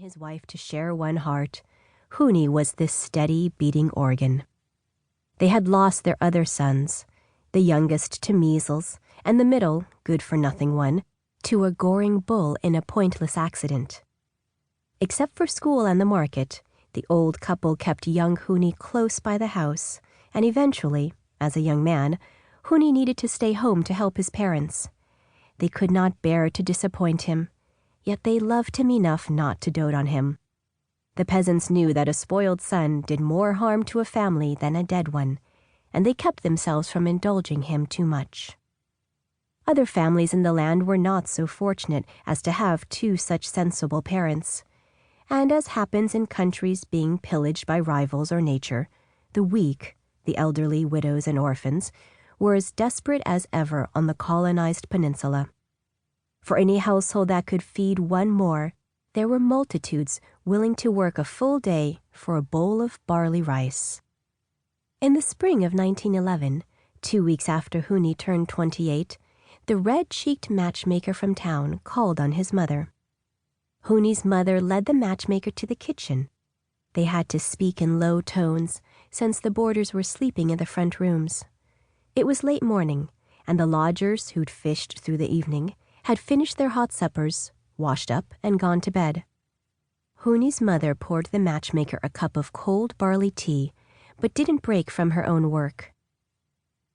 his wife to share one heart, Huni was this steady beating organ. They had lost their other sons, the youngest to measles, and the middle, good-for-nothing one, to a goring bull in a pointless accident. Except for school and the market, the old couple kept young Huni close by the house, and eventually, as a young man, Huni needed to stay home to help his parents. They could not bear to disappoint him, yet they loved him enough not to dote on him. The peasants knew that a spoiled son did more harm to a family than a dead one, and they kept themselves from indulging him too much. Other families in the land were not so fortunate as to have two such sensible parents, and as happens in countries being pillaged by rivals or nature, the weak, the elderly, widows, and orphans, were as desperate as ever on the colonized peninsula. For any household that could feed one more, there were multitudes willing to work a full day for a bowl of barley rice. In the spring of 1911, 2 weeks after Huni turned 28, the red-cheeked matchmaker from town called on his mother. Huni's mother led the matchmaker to the kitchen. They had to speak in low tones, since the boarders were sleeping in the front rooms. It was late morning, and the lodgers who'd fished through the evening had finished their hot suppers, washed up, and gone to bed. Huni's mother poured the matchmaker a cup of cold barley tea, but didn't break from her own work.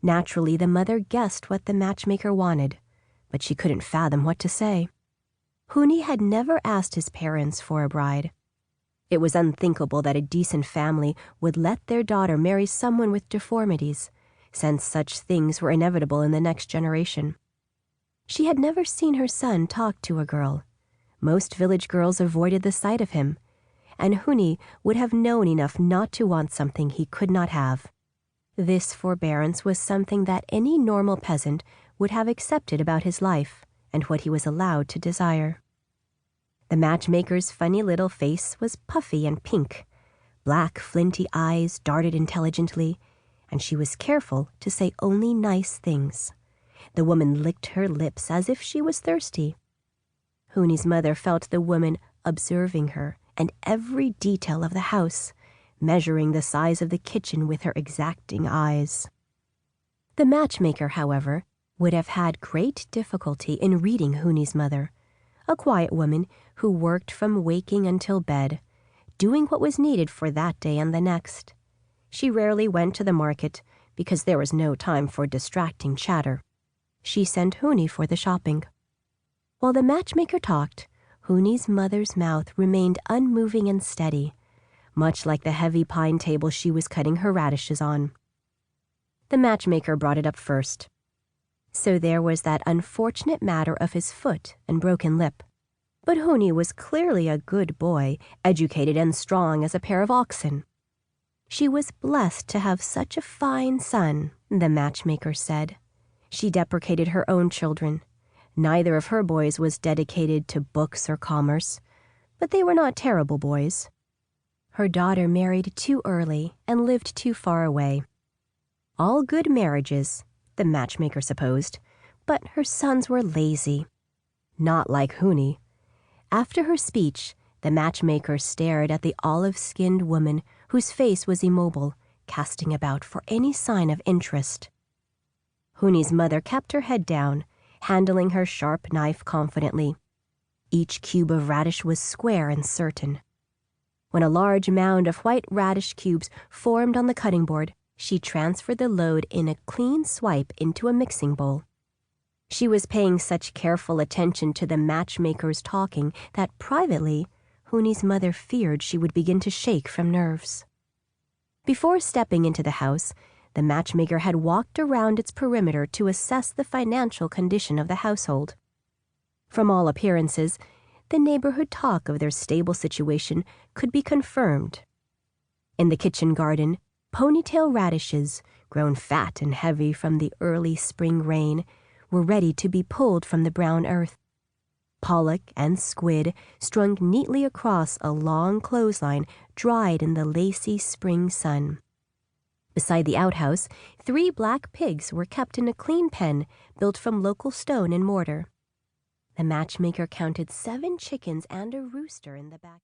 Naturally, the mother guessed what the matchmaker wanted, but she couldn't fathom what to say. Huni had never asked his parents for a bride. It was unthinkable that a decent family would let their daughter marry someone with deformities, since such things were inevitable in the next generation. She had never seen her son talk to a girl. Most village girls avoided the sight of him, and Huni would have known enough not to want something he could not have. This forbearance was something that any normal peasant would have accepted about his life and what he was allowed to desire. The matchmaker's funny little face was puffy and pink. Black, flinty eyes darted intelligently, and she was careful to say only nice things. The woman licked her lips as if she was thirsty. Huni's mother felt the woman observing her and every detail of the house, measuring the size of the kitchen with her exacting eyes. The matchmaker, however, would have had great difficulty in reading Huni's mother, a quiet woman who worked from waking until bed, doing what was needed for that day and the next. She rarely went to the market because there was no time for distracting chatter. She sent Huni for the shopping. While the matchmaker talked, Huni's mother's mouth remained unmoving and steady, much like the heavy pine table she was cutting her radishes on. The matchmaker brought it up first. So there was that unfortunate matter of his foot and broken lip. But Huni was clearly a good boy, educated and strong as a pair of oxen. She was blessed to have such a fine son, the matchmaker said. She deprecated her own children. Neither of her boys was dedicated to books or commerce, but they were not terrible boys. Her daughter married too early and lived too far away. All good marriages, the matchmaker supposed, but her sons were lazy. Not like Huni. After her speech, the matchmaker stared at the olive-skinned woman whose face was immobile, casting about for any sign of interest. Huni's mother kept her head down, handling her sharp knife confidently. Each cube of radish was square and certain. When a large mound of white radish cubes formed on the cutting board, she transferred the load in a clean swipe into a mixing bowl. She was paying such careful attention to the matchmaker's talking that privately, Huni's mother feared she would begin to shake from nerves. Before stepping into the house, the matchmaker had walked around its perimeter to assess the financial condition of the household. From all appearances, the neighborhood talk of their stable situation could be confirmed. In the kitchen garden, ponytail radishes, grown fat and heavy from the early spring rain, were ready to be pulled from the brown earth. Pollock and squid, strung neatly across a long clothesline, dried in the lacy spring sun. Beside the outhouse, 3 black pigs were kept in a clean pen built from local stone and mortar. The matchmaker counted 7 chickens and a rooster in the back.